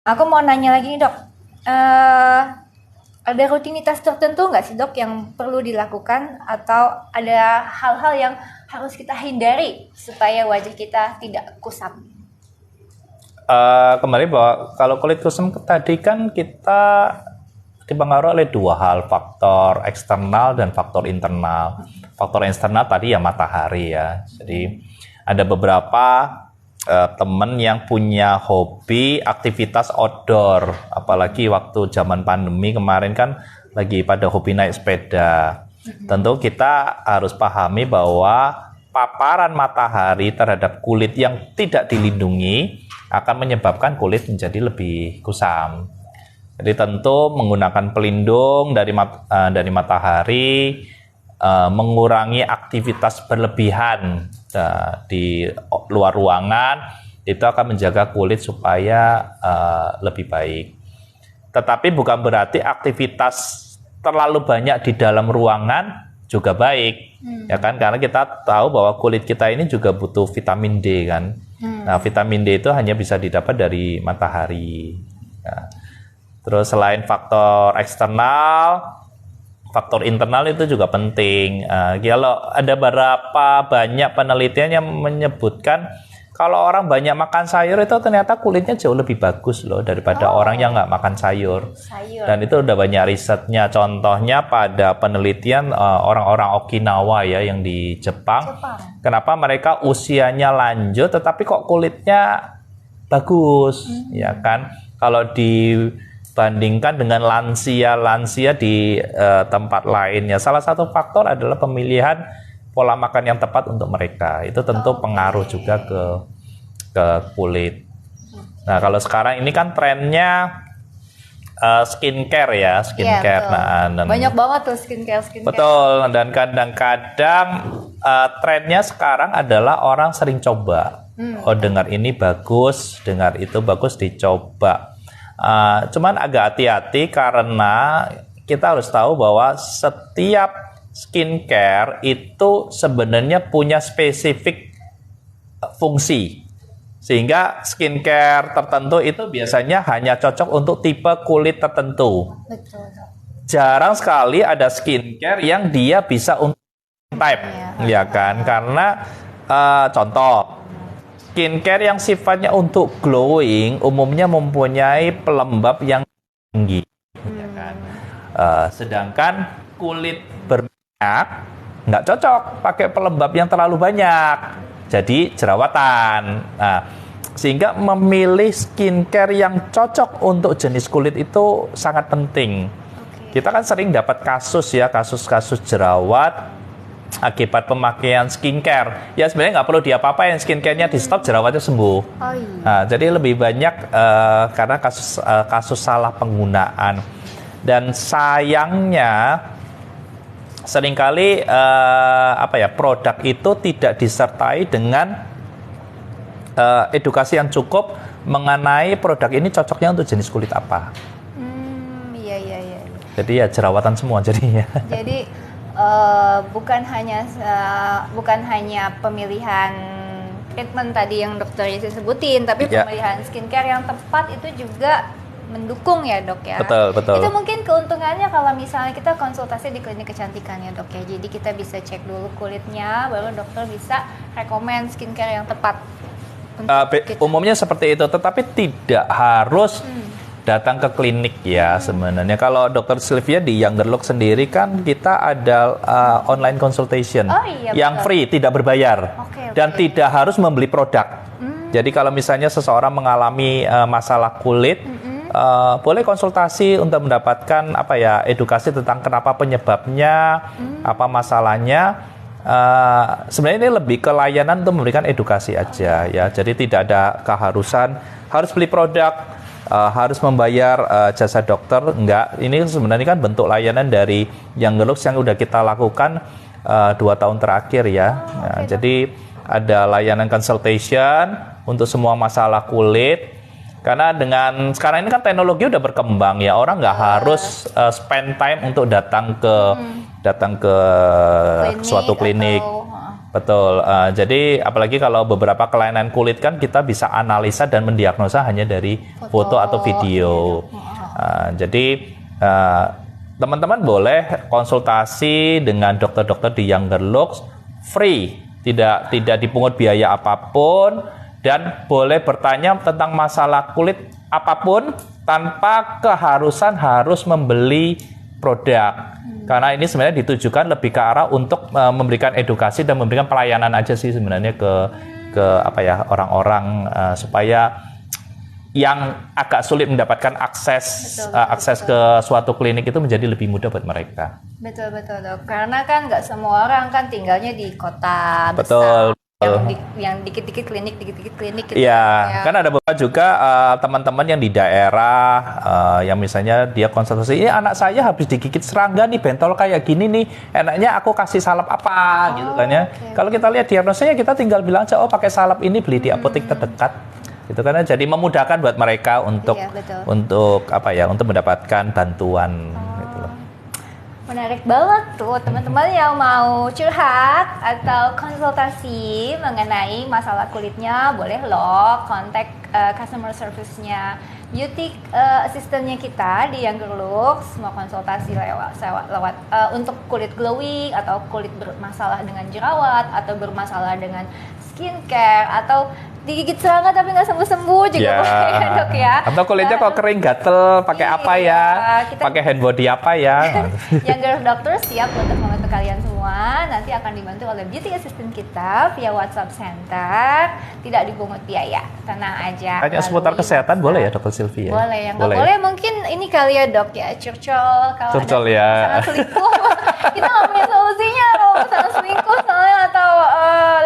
Aku mau nanya lagi nih dok, eh ada rutinitas tertentu nggak sih dok yang perlu dilakukan atau ada hal-hal yang harus kita hindari supaya wajah kita tidak kusam? Kembali bahwa kalau kulit kusam tadi kan kita dipengaruhi oleh dua hal, faktor eksternal dan faktor internal. Faktor eksternal tadi ya matahari ya. Jadi ada beberapa teman yang punya hobi aktivitas outdoor, apalagi waktu zaman pandemi kemarin kan lagi pada hobi naik sepeda. Tentu kita harus pahami bahwa paparan matahari terhadap kulit yang tidak dilindungi akan menyebabkan kulit menjadi lebih kusam. Jadi tentu menggunakan pelindung dari matahari, mengurangi aktivitas berlebihan di luar ruangan, itu akan menjaga kulit supaya lebih baik. Tetapi bukan berarti aktivitas terlalu banyak di dalam ruangan juga baik, ya kan? Karena kita tahu bahwa kulit kita ini juga butuh vitamin D kan. Nah, vitamin D itu hanya bisa didapat dari matahari. Nah, terus selain faktor eksternal, faktor internal itu juga penting. Kalau ada beberapa banyak penelitian yang menyebutkan kalau orang banyak makan sayur itu ternyata kulitnya jauh lebih bagus loh daripada orang yang nggak makan sayur. Dan itu udah banyak risetnya. Contohnya pada penelitian orang-orang Okinawa ya yang di Jepang. Kenapa mereka usianya lanjut tetapi kok kulitnya bagus, ya kan? Kalau dibandingkan dengan lansia di tempat lainnya, salah satu faktor adalah pemilihan pola makan yang tepat untuk mereka. Itu tentu pengaruh juga ke kulit. Nah, kalau sekarang ini kan trennya skincare ya, skincare. Nah, banyak banget tuh skincare. Betul, dan kadang-kadang trennya sekarang adalah orang sering coba. Oh, dengar ini bagus, dengar itu bagus, dicoba. Cuman agak hati-hati karena kita harus tahu bahwa setiap skincare itu sebenarnya punya spesifik fungsi. Sehingga skincare tertentu itu biasanya hanya cocok untuk tipe kulit tertentu. Betul. Jarang sekali ada skincare yang dia bisa untuk type, ya kan? Karena contoh, skincare yang sifatnya untuk glowing umumnya mempunyai pelembab yang tinggi, ya kan? Sedangkan kulit nggak cocok pakai pelembab yang terlalu banyak, jadi jerawatan. Nah, sehingga memilih skincare yang cocok untuk jenis kulit itu sangat penting. Kita kan sering dapat kasus jerawat akibat pemakaian skincare. Ya sebenarnya nggak perlu diapa-apain, skincare-nya di stop, jerawatnya sembuh. Nah, jadi lebih banyak karena kasus salah penggunaan. Dan sayangnya seringkali produk itu tidak disertai dengan edukasi yang cukup mengenai produk ini cocoknya untuk jenis kulit apa. Iya. Jadi ya jerawatan semua jadinya. Jadi bukan hanya pemilihan treatment tadi yang dokter Yesi sebutin, tapi pemilihan skincare yang tepat itu juga mendukung ya dok ya. Betul. Itu mungkin keuntungannya kalau misalnya kita konsultasi di klinik kecantikan ya dok ya. Jadi kita bisa cek dulu kulitnya, baru dokter bisa rekomend skincare yang tepat. Umumnya seperti itu, tetapi tidak harus datang ke klinik ya sebenarnya. Kalau dokter Sylvia di Younger Look sendiri kan kita ada online consultation yang free, tidak berbayar. Dan tidak harus membeli produk. Jadi kalau misalnya seseorang mengalami masalah kulit, boleh konsultasi untuk mendapatkan edukasi tentang kenapa penyebabnya, apa masalahnya. Sebenarnya ini lebih ke layanan untuk memberikan edukasi aja ya. Jadi tidak ada keharusan harus beli produk, harus membayar jasa dokter. Enggak, ini sebenarnya kan bentuk layanan dari Younger Looks yang udah kita lakukan 2 tahun terakhir ya. Jadi ada layanan consultation untuk semua masalah kulit. Karena dengan sekarang ini kan teknologi udah berkembang ya, orang nggak harus spend time untuk datang ke suatu klinik. Betul. Jadi apalagi kalau beberapa kelainan kulit kan kita bisa analisa dan mendiagnosa hanya dari foto atau video. Jadi teman-teman boleh konsultasi dengan dokter-dokter di Younger Looks free, tidak dipungut biaya apapun, dan boleh bertanya tentang masalah kulit apapun tanpa keharusan harus membeli produk. Karena ini sebenarnya ditujukan lebih ke arah untuk memberikan edukasi dan memberikan pelayanan aja sih sebenarnya ke orang-orang supaya yang agak sulit mendapatkan akses ke suatu klinik itu menjadi lebih mudah buat mereka. Betul dok. Karena kan nggak semua orang kan tinggalnya di kota besar. Betul. Yang dikit-dikit klinik gitu. Iya, kan ada beberapa juga teman-teman yang di daerah yang misalnya dia konsultasi, anak saya habis digigit serangga nih, bentol kayak gini nih, enaknya aku kasih salep apa gitu kan ya. Okay. Kalau kita lihat diagnosanya kita tinggal bilang aja, pakai salep ini beli di apotek terdekat. Gitu kan, jadi memudahkan buat mereka untuk untuk mendapatkan bantuan gitu loh. Menarik banget tuh teman-teman yang mau curhat atau konsultasi mengenai masalah kulitnya, boleh loh kontak customer service-nya beauty assistant-nya kita di Younger Looks, mau konsultasi lewat untuk kulit glowing atau kulit bermasalah dengan jerawat atau bermasalah dengan skincare atau digigit serangga tapi nggak sembuh-sembuh juga boleh ya dok ya. Atau kulitnya kok kering gatel, pakai apa ya? Pakai hand body apa ya? Younger Doctor siap untuk membantu kalian semua. Nanti akan dibantu oleh beauty assistant kita via WhatsApp Center. Tidak dipungut biaya, tenang aja. Hanya seputar kesehatan boleh ya Dokter Sylvia? Boleh, yang nggak boleh mungkin ini kali ya dok ya, curcol. Kalau curcol ya. Sangat selingkuh, kita nggak punya solusinya loh. Sangat selingkuh soalnya atau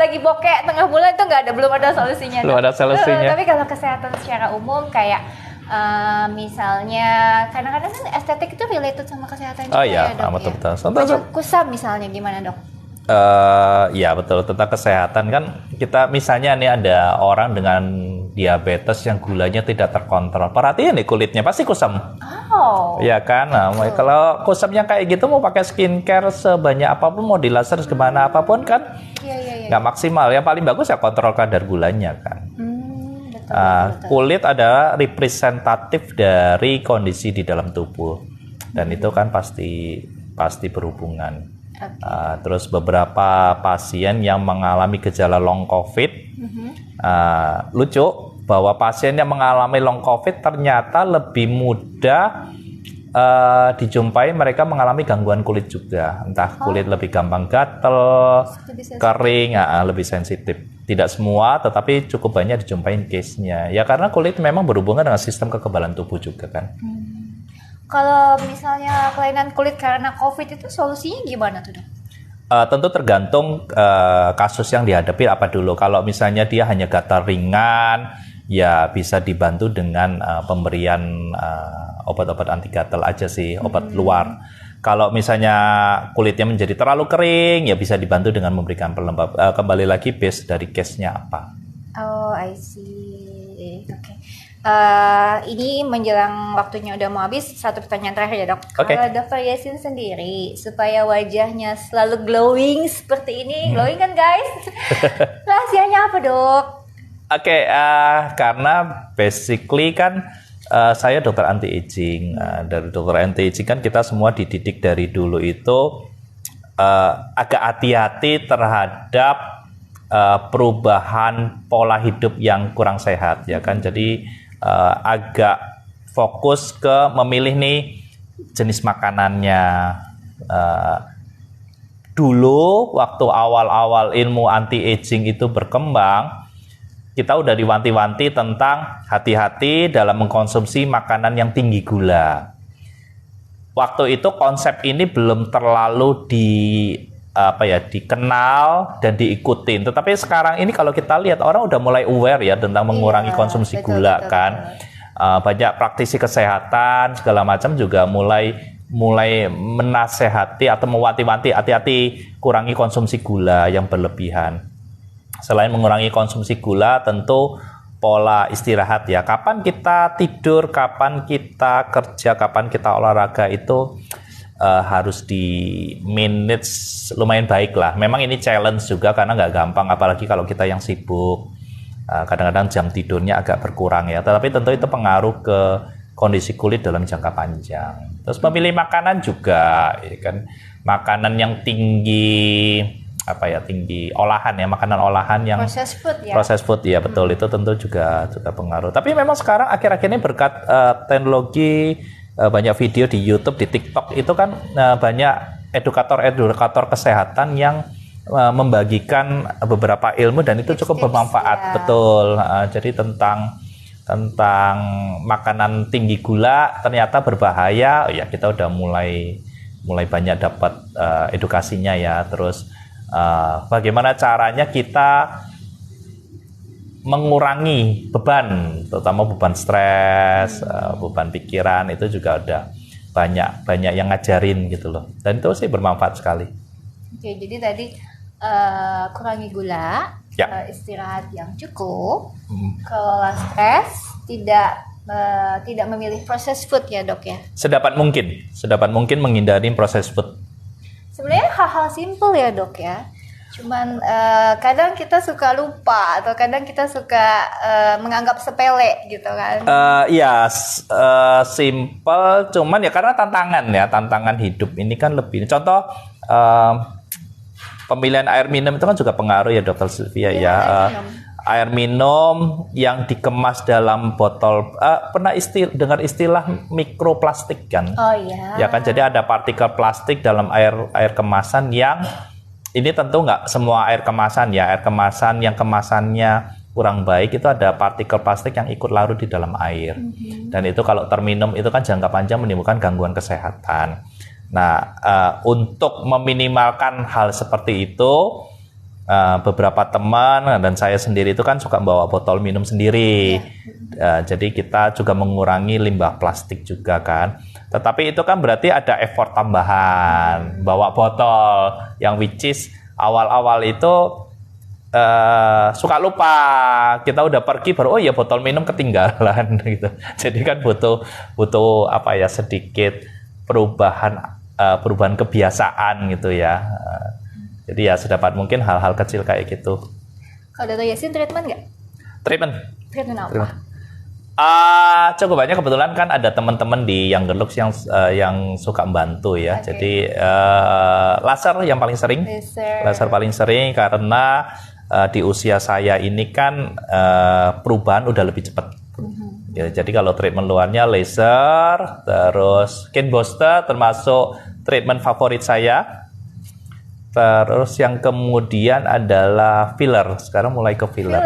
lagi bokek tengah bulan itu belum ada solusinya. Belum ada solusinya. Tapi kalau kesehatan secara umum kayak misalnya kadang-kadang kan estetik itu related sama kesehatan juga ya dok. Betul. Kusam misalnya gimana dok? Ya betul, tentang kesehatan kan kita misalnya nih ada orang dengan diabetes yang gulanya tidak terkontrol, perhatiin nih kulitnya pasti kusam. Ya kan, kalau kusamnya kayak gitu mau pakai skincare sebanyak apapun, mau di laser kemana apapun kan nggak maksimal. Yang paling bagus ya kontrol kadar gulanya kan. Betul. Kulit adalah representatif dari kondisi di dalam tubuh dan itu kan pasti berhubungan. Terus beberapa pasien yang mengalami gejala long COVID, lucu bahwa pasien yang mengalami long COVID ternyata lebih mudah dijumpai mereka mengalami gangguan kulit juga, entah kulit lebih gampang gatel, kering, lebih sensitif. Tidak semua, tetapi cukup banyak dijumpai case-nya. Ya karena kulit memang berhubungan dengan sistem kekebalan tubuh juga kan. Kalau misalnya kelainan kulit karena COVID itu solusinya gimana tuh dok? Tentu tergantung kasus yang dihadapi apa dulu. Kalau misalnya dia hanya gatal ringan, ya bisa dibantu dengan pemberian obat-obat anti gatal aja sih, obat luar. Kalau misalnya kulitnya menjadi terlalu kering, ya bisa dibantu dengan memberikan pelembab. Kembali lagi base dari case-nya apa. Oh, I see. Oke. Ini menjelang waktunya udah mau habis, satu pertanyaan terakhir ya dok. Kalau Dr. Yasin sendiri supaya wajahnya selalu glowing seperti ini, glowing kan guys? Rahasianya apa dok? Karena basically kan saya dokter anti-aging. Dari dokter anti-aging kan kita semua dididik dari dulu itu agak hati-hati terhadap perubahan pola hidup yang kurang sehat ya kan. Jadi agak fokus ke memilih nih jenis makanannya. Dulu waktu awal-awal ilmu anti-aging itu berkembang, kita udah diwanti-wanti tentang hati-hati dalam mengkonsumsi makanan yang tinggi gula. Waktu itu konsep ini belum terlalu dikenal dan diikutin. Tetapi sekarang ini kalau kita lihat orang udah mulai aware ya tentang mengurangi konsumsi gula kan. Banyak praktisi kesehatan segala macam juga mulai menasehati atau mewanti-wanti hati-hati kurangi konsumsi gula yang berlebihan. Selain mengurangi konsumsi gula, tentu pola istirahat ya. Kapan kita tidur, kapan kita kerja, kapan kita olahraga itu harus di manage lumayan baik lah. Memang ini challenge juga karena nggak gampang, apalagi kalau kita yang sibuk. Kadang-kadang jam tidurnya agak berkurang ya, tetapi tentu itu pengaruh ke kondisi kulit dalam jangka panjang. Terus memilih makanan juga, ya kan, makanan yang tinggi tinggi olahan ya, makanan olahan yang proses food ya betul, itu tentu juga pengaruh. Tapi memang sekarang akhir-akhir ini berkat teknologi, banyak video di YouTube, di TikTok itu kan banyak edukator kesehatan yang membagikan beberapa ilmu dan itu cukup bermanfaat betul. Jadi tentang makanan tinggi gula ternyata berbahaya, ya kita udah mulai banyak dapat edukasinya ya. Terus bagaimana caranya kita mengurangi beban, terutama beban stres, beban pikiran, itu juga ada banyak yang ngajarin gitu loh. Dan itu sih bermanfaat sekali. Oke, jadi tadi kurangi gula, istirahat yang cukup, kelola stres, tidak memilih processed food ya dok ya. Sedapat mungkin menghindari processed food. Sebenarnya hal-hal simpel ya dok ya. Cuman kadang kita suka lupa atau kadang kita suka menganggap sepele gitu kan. Simple, cuman ya karena tantangan hidup ini kan lebih. Contoh pemilihan air minum itu kan juga pengaruh ya Dr. Sylvia ya. Air minum yang dikemas dalam botol, pernah dengar istilah mikroplastik kan? Oh iya. Ya kan, jadi ada partikel plastik dalam air kemasan yang ini tentu nggak semua air kemasan ya. Air kemasan yang kemasannya kurang baik itu ada partikel plastik yang ikut larut di dalam air. Dan itu kalau terminum itu kan jangka panjang menimbulkan gangguan kesehatan. Nah, untuk meminimalkan hal seperti itu, beberapa teman dan saya sendiri itu kan suka bawa botol minum sendiri. Jadi kita juga mengurangi limbah plastik juga kan. Tetapi itu kan berarti ada effort tambahan, bawa botol yang which is awal-awal itu suka lupa. Kita udah pergi baru botol minum ketinggalan gitu. Jadi kan butuh sedikit perubahan kebiasaan gitu ya. Jadi ya sedapat mungkin hal-hal kecil kayak gitu. Kalau Dr. Yasin treatment nggak? Treatment apa? Cukup banyak, kebetulan kan ada teman-teman di Younger Looks yang suka membantu ya. Okay. Jadi laser yang paling sering. Laser paling sering karena di usia saya ini kan perubahan udah lebih cepat. Ya, jadi kalau treatment luarnya laser, terus skin booster termasuk treatment favorit saya. Terus yang kemudian adalah filler. Sekarang mulai ke filler.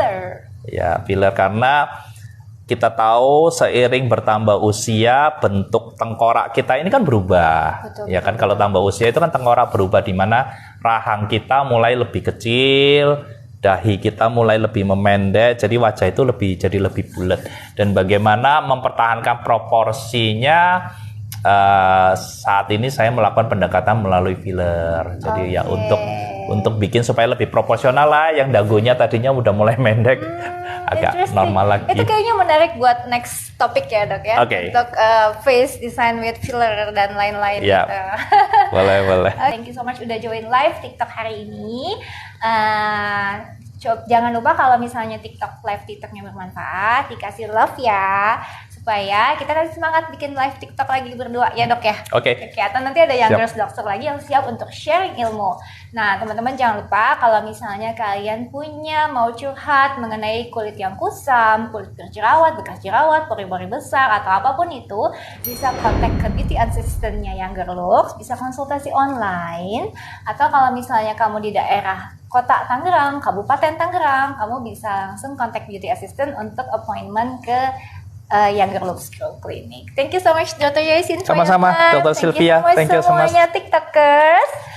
Ya, filler karena kita tahu seiring bertambah usia bentuk tengkorak kita ini kan berubah. Betul. Ya kan, kalau tambah usia itu kan tengkorak berubah, di mana rahang kita mulai lebih kecil, dahi kita mulai lebih memendek, jadi wajah itu jadi lebih bulat. Dan bagaimana mempertahankan proporsinya, saat ini saya melakukan pendekatan melalui filler. Jadi ya untuk bikin supaya lebih proporsional lah, yang dagunya tadinya udah mulai mendek agak normal lagi. Itu kayaknya menarik buat next topik ya dok ya. Okay. Untuk face design with filler dan lain-lain. Yeah. Gitu. boleh. Thank you so much udah join live TikTok hari ini. Jangan lupa kalau misalnya TikToknya bermanfaat, dikasih love ya, supaya kita nanti semangat bikin live TikTok lagi berdua ya dok ya. Oke. Atau nanti ada Younger Doctor lagi yang siap untuk sharing ilmu. Nah teman-teman jangan lupa kalau misalnya kalian mau curhat mengenai kulit yang kusam, kulit berjerawat, bekas jerawat, pori-pori besar atau apapun itu, bisa kontak ke beauty assistant-nya Younger Looks, bisa konsultasi online, atau kalau misalnya kamu di daerah Kota Tangerang, Kabupaten Tangerang, kamu bisa langsung kontak beauty assistant untuk appointment ke Younger Looks Girl Clinic. Thank you so much Dr. Yasin. Sama-sama Dr. Sylvia. Thank you so much semuanya TikTokers.